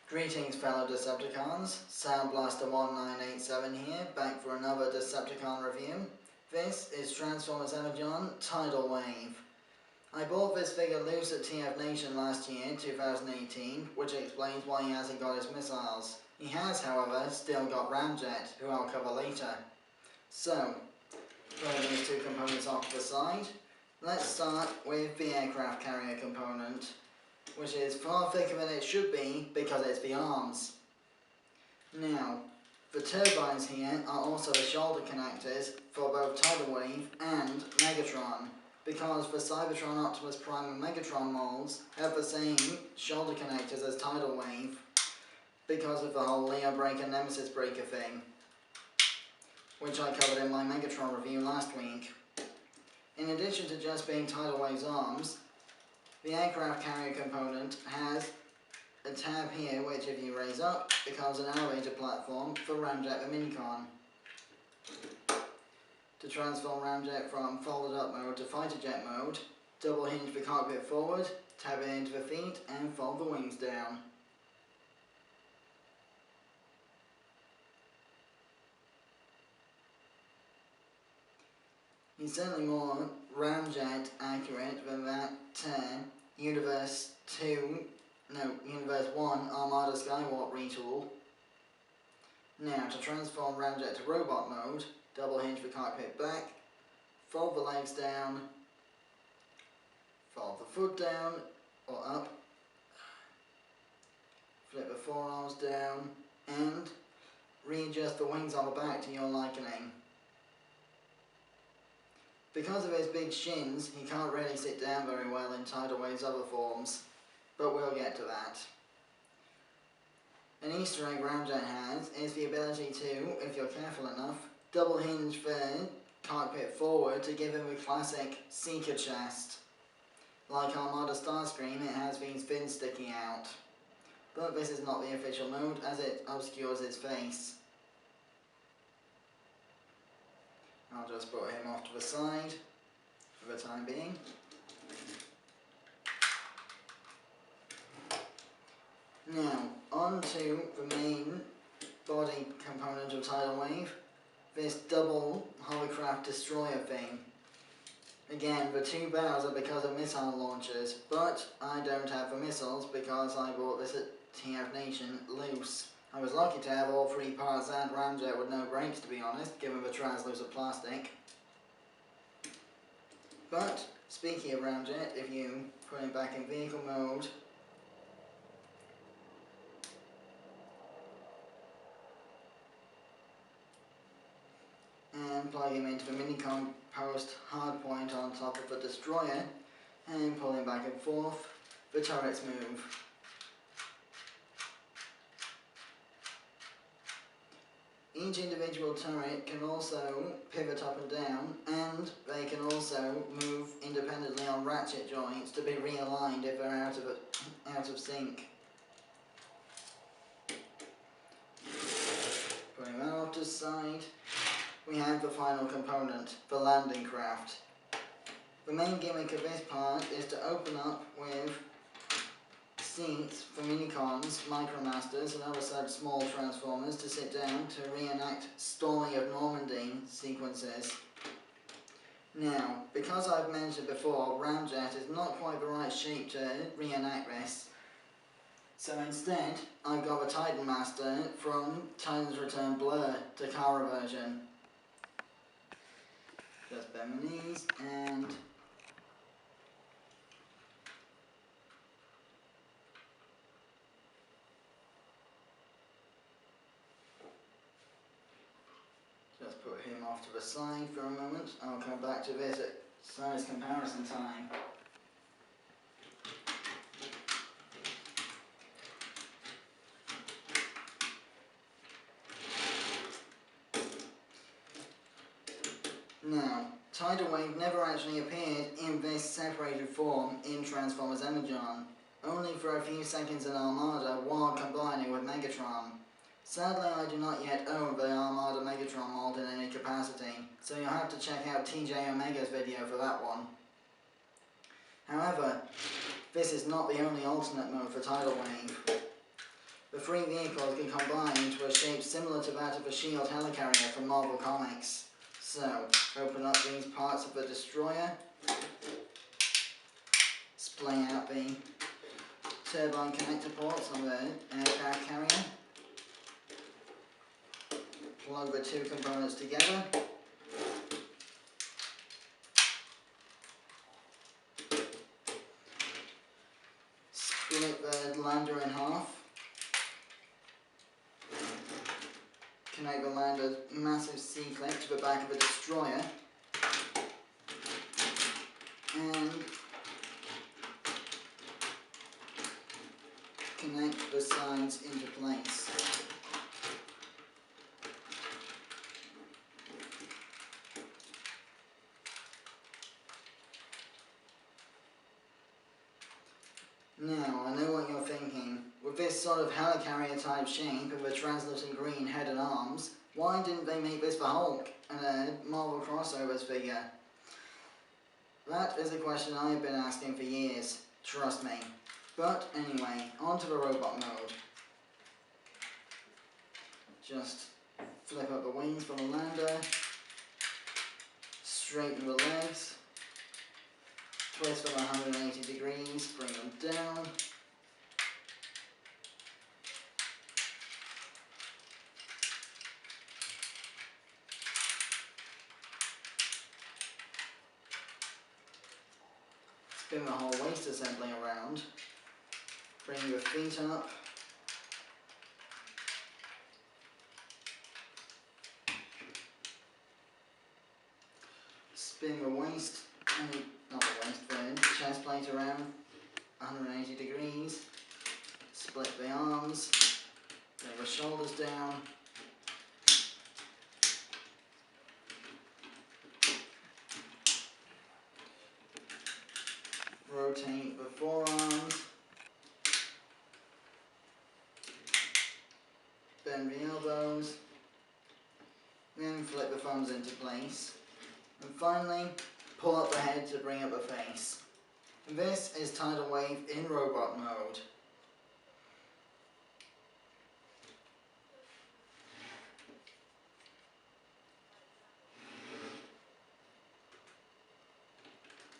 Greetings fellow Decepticons, Soundblaster1987 here, back for another Decepticon review. This is Transformers Energon Tidal Wave. I bought this figure loose at TFNation last year, 2018, which explains why he hasn't got his missiles. He has, however, still got Ramjet, who I'll cover later. So, putting these two components off to the side, let's start with the aircraft carrier component, which is far thicker than it should be because it's the arms. Now, the turbines here are also the shoulder connectors for both Tidal Wave and Megatron, because the Cybertron, Optimus Prime and Megatron molds have the same shoulder connectors as Tidal Wave because of the whole Leo Breaker Nemesis Breaker thing, which I covered in my Megatron review last week. In addition to just being Tidal Wave's arms, the aircraft carrier component has a tab here which, if you raise up, becomes an elevator platform for Ramjet the Minicon. To transform Ramjet from folded up mode to fighter jet mode, double hinge the cockpit forward, tab it into the feet and fold the wings down. He's certainly more Ramjet accurate than that Universe 1 Armada Skywarp retool. Now, to transform Ramjet to robot mode, double hinge the cockpit back, fold the legs down, fold the foot down or up, flip the forearms down, and readjust the wings on the back to your likening. Because of his big shins, he can't really sit down very well in Tidal Wave's other forms, but we'll get to that. An Easter egg Ramjet has is the ability to, if you're careful enough, double hinge the cockpit forward to give him a classic Seeker chest. Like Armada Starscream, it has these fins sticking out. But this is not the official mode, as it obscures his face. I'll just put him off to the side for the time being. Now, on to the main body component of Tidal Wave, this double hovercraft destroyer thing. Again, the two bows are because of missile launchers, but I don't have the missiles because I bought this at TFNation loose. I was lucky to have all three parts and Ramjet with no brakes, to be honest, given the translucent plastic. But, speaking of Ramjet, if you put him back in vehicle mode, and plug him into the Minicon post hardpoint on top of the destroyer, and pull him back and forth, the turrets move. Each individual turret can also pivot up and down, and they can also move independently on ratchet joints to be realigned if they're out of sync. Putting that off to the side, we have the final component, the landing craft. The main gimmick of this part is to open up with seats for Minicons, Micromasters and other such small transformers to sit down to reenact Storming of Normandy sequences. Now, because I've mentioned before, Ramjet is not quite the right shape to reenact this, so instead I've got the Titan Master from Titan's Return Blur Takara version. Just bend my knees and just put him off to the side for a moment. I'll come back to this at size comparison time. Now, Tidal Wave never actually appeared in this separated form in Transformers Energon, only for a few seconds in Armada while combining with Megatron. Sadly, I do not yet own the Armada Megatron mold in any capacity, so you'll have to check out TJ Omega's video for that one. However, this is not the only alternate mode for Tidal Wave. The three vehicles can combine into a shape similar to that of a shield helicarrier from Marvel Comics. So, open up these parts of the destroyer, splay out the turbine connector ports on the aircraft carrier, plug the two components together, split the lander in half, connect the lander's massive C-clip to the back of the destroyer, and connect the sides into place. Now, I know what you're thinking. With this sort of helicarrier type shape and the translucent green head and arms, why didn't they make this for Hulk and a Marvel crossovers figure? That is a question I've been asking for years, trust me. But anyway, on to the robot mode. Just flip up the wings for the lander, straighten the legs, twist them 180 degrees, bring them down. Spin the whole waist assembly around. Bring your feet up. Spin the waist, not the waist, the chest plate around 180 degrees. Split the arms. Bring the shoulders down. Rotate the forearms. Bend the elbows. Then flip the thumbs into place. And finally, pull up the head to bring up the face. This is Tidal Wave in robot mode.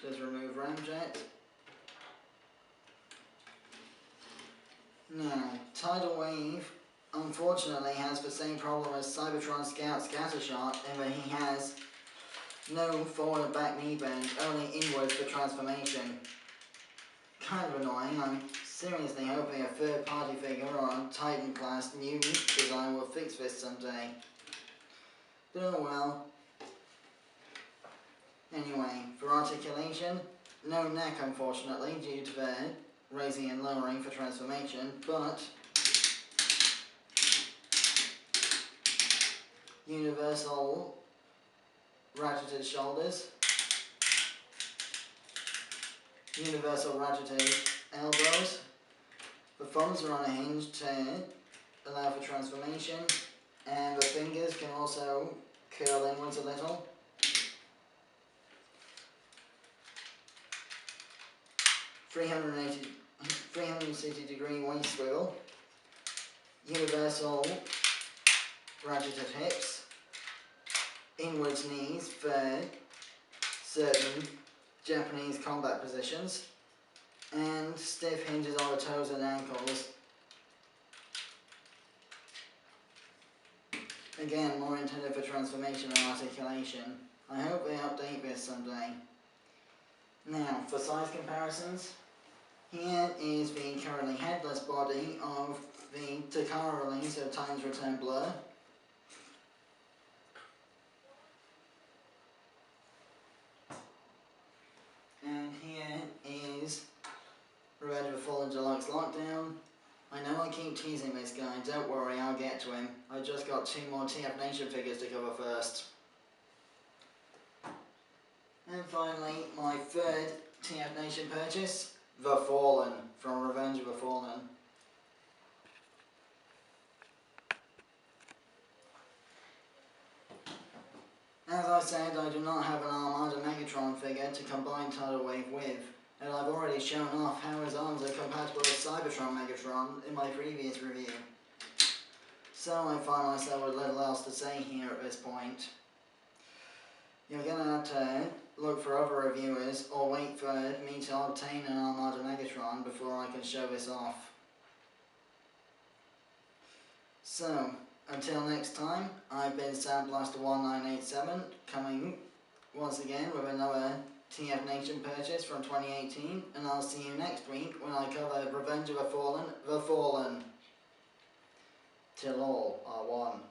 Just remove ramjet. Now, Tidal Wave unfortunately has the same problem as Cybertron Scout Scattershot in that he has no forward and back knee bend, only inwards for transformation. Kind of annoying. I'm seriously hoping a third party figure or a Titan class new design will fix this someday. But oh well. Anyway, for articulation, no neck unfortunately due to the raising and lowering for transformation, but universal ratcheted shoulders, universal ratcheted elbows, the thumbs are on a hinge to allow for transformation, and the fingers can also curl inwards a little. $360 degree waist swivel, universal ratcheted hips, inwards knees for certain Japanese combat positions, and stiff hinges on the toes and ankles. Again, more intended for transformation and articulation. I hope they update this someday. Now, for size comparisons, here is the currently headless body of the Takara release of Titan's Return Blur. And here is Revenge of the Fallen Deluxe Lockdown. I know I keep teasing this guy, don't worry, I'll get to him. I just got 2 more TFNation figures to cover first. And finally, my third TFNation purchase, The Fallen, from Revenge of the Fallen. As I said, I do not have an Armada Megatron figure to combine Tidal Wave with, and I've already shown off how his arms are compatible with Cybertron Megatron in my previous review. So I find myself with little else to say here at this point. You're gonna have to look for other reviewers or wait for me to obtain an Armada Megatron before I can show this off. So, until next time, I've been Sandblaster1987, coming once again with another TFNation purchase from 2018, and I'll see you next week when I cover Revenge of the Fallen, The Fallen. Till all are one.